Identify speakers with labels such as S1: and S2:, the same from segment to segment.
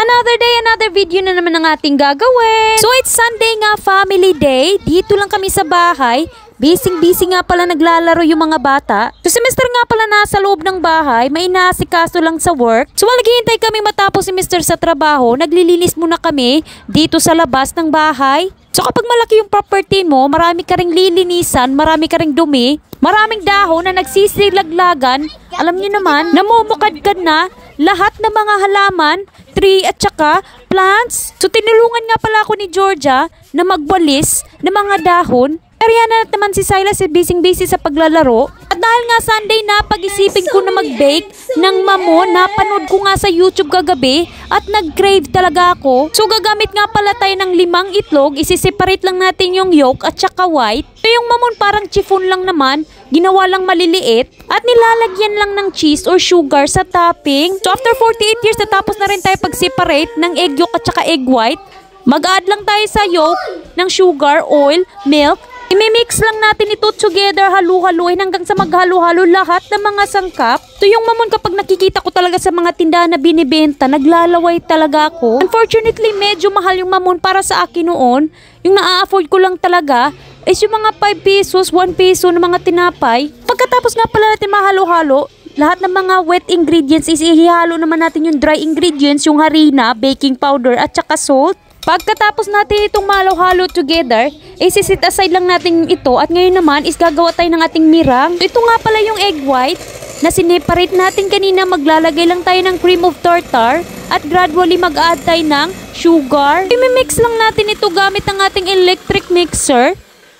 S1: Another day, another video na naman ang ating gagawin. So it's Sunday nga, family day. Dito lang kami sa bahay. Busy nga pala naglalaro yung mga bata. So si Mr. nga pala nasa loob ng bahay, may inaasikaso lang sa work. So while naghihintay kami matapos si Mr. sa trabaho, naglilinis muna kami dito sa labas ng bahay. So kapag malaki yung property mo, marami ka ring lilinisan, marami ka ring dumi, maraming dahon na nagsisilaglagan. Alam niyo naman, namumukadkad na lahat ng mga halaman, tree at saka plants. So tinulungan nga pala ako ni Georgia na magwalis ng mga dahon. Pero yan naman si Silas, busy sa paglalaro. At dahil nga Sunday na, pag-isipin ko na mag-bake ng mamon, napanood ko nga sa YouTube kagabi at nag-crave talaga ako. So gagamit nga pala tayo ng 5 itlog, isiseparate lang natin yung yolk at saka white. So yung mamon parang chiffon lang naman, ginawa lang maliliit at nilalagyan lang ng cheese or sugar sa topping. So after 48 years, natapos na rin tayo pag-separate ng egg yolk at saka egg white. Mag-add lang tayo sa yolk ng sugar, oil, milk. I-mix lang natin ito together, halu-haluin hanggang sa maghalo-halo lahat ng mga sangkap. So yung mamon, kapag nakikita ko talaga sa mga tindahan na binibenta, naglalaway talaga ako. Unfortunately, medyo mahal yung mamon para sa akin noon. Yung na-afford ko lang talaga is yung mga 5 pesos, 1 peso na mga tinapay. Pagkatapos nga pala natin mahalo-halo, lahat ng mga wet ingredients is ihalo naman natin yung dry ingredients, yung harina, baking powder at saka salt. Pagkatapos natin itong mahalo-halo together, isisit aside lang natin ito at ngayon naman is gagawa tayo ng ating mirang. Ito nga pala yung egg white na sineparate natin kanina. Maglalagay lang tayo ng cream of tartar at gradually mag-add tayo ng sugar. I-mix lang natin ito gamit ang ating electric mixer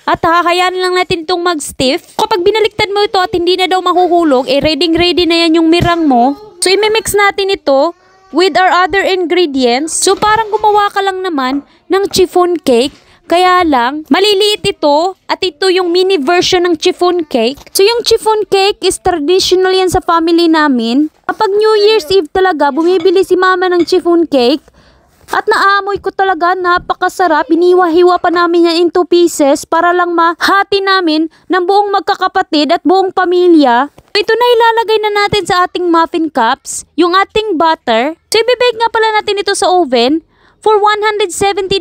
S1: at hahayaan lang natin itong mag-stiff. Kapag binaliktad mo ito at hindi na daw mahuhulog, ready na yan yung mirang mo. So i-mix natin ito with our other ingredients. So parang gumawa ka lang naman ng chiffon cake. Kaya lang, maliliit ito at ito yung mini version ng chiffon cake. So yung chiffon cake is traditional yan sa family namin. Kapag New Year's Eve talaga, bumibili si mama ng chiffon cake. At naamoy ko talaga, napakasarap. Iniwa-hiwa pa namin yan into pieces para lang mahati namin ng buong magkakapatid at buong pamilya. Ito na ilalagay na natin sa ating muffin cups, yung ating butter. So ibibake nga pala natin ito sa oven for 170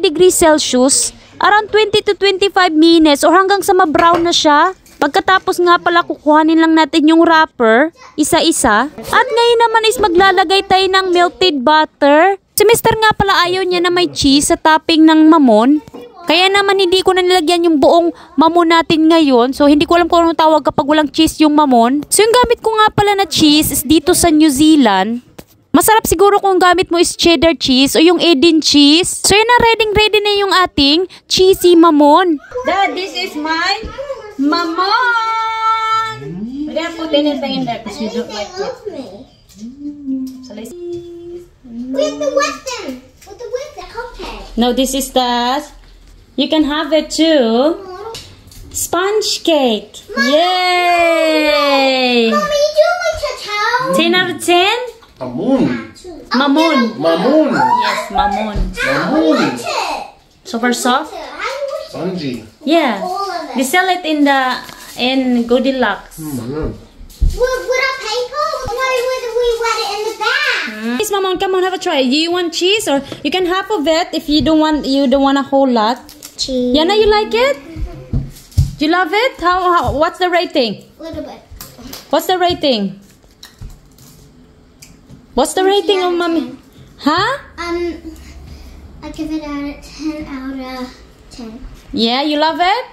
S1: degrees Celsius, around 20 to 25 minutes or hanggang sa ma-brown na siya. Pagkatapos nga pala, kukuhanin lang natin yung wrapper, isa-isa. At ngayon naman is maglalagay tayo ng melted butter. Si Mr. nga pala ayaw niya na may cheese sa topping ng mamon. Kaya naman hindi ko na nilagyan yung buong mamon natin ngayon. So hindi ko alam kung anong tawag kapag walang cheese yung mamon. So yung gamit ko nga pala na cheese is dito sa New Zealand. Masarap siguro kung gamit mo is cheddar cheese o yung Edin cheese. So yun na, ready na yung ating cheesy mamon.
S2: Dad, this is my mamon! We didn't put anything in there because you don't like it. So let's...
S3: With the Western! With the cupcake.
S2: No, this is the... You can have it too. Sponge cake. Mom, yay!
S3: Mommy, do like Chachow.
S2: 10 out of 10?
S4: Mamon.
S2: Mamon.
S4: Mamon.
S2: Yes, mamon.
S4: Mamon.
S2: Super soft?
S4: Spongy.
S2: Yeah. They sell it in Goldilocks.
S3: Would I paper? Why would we wet it in the bag?
S2: Yes, Mamon, come on, have a try. Do you want cheese or you can half of it if you don't want a whole lot.
S3: Cheese.
S2: Yana, you like it? Do you love it? How what's the rating?
S3: A little bit.
S2: What's the rating? What's the rating of mommy? Huh?
S3: I give it a 10 out of 10.
S2: Yeah, you love it?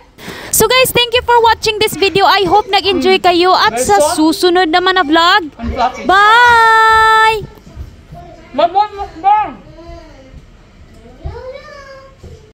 S1: So guys, thank you for watching this video. I hope nag-enjoy kayo at sa susunod naman na vlog. Bye!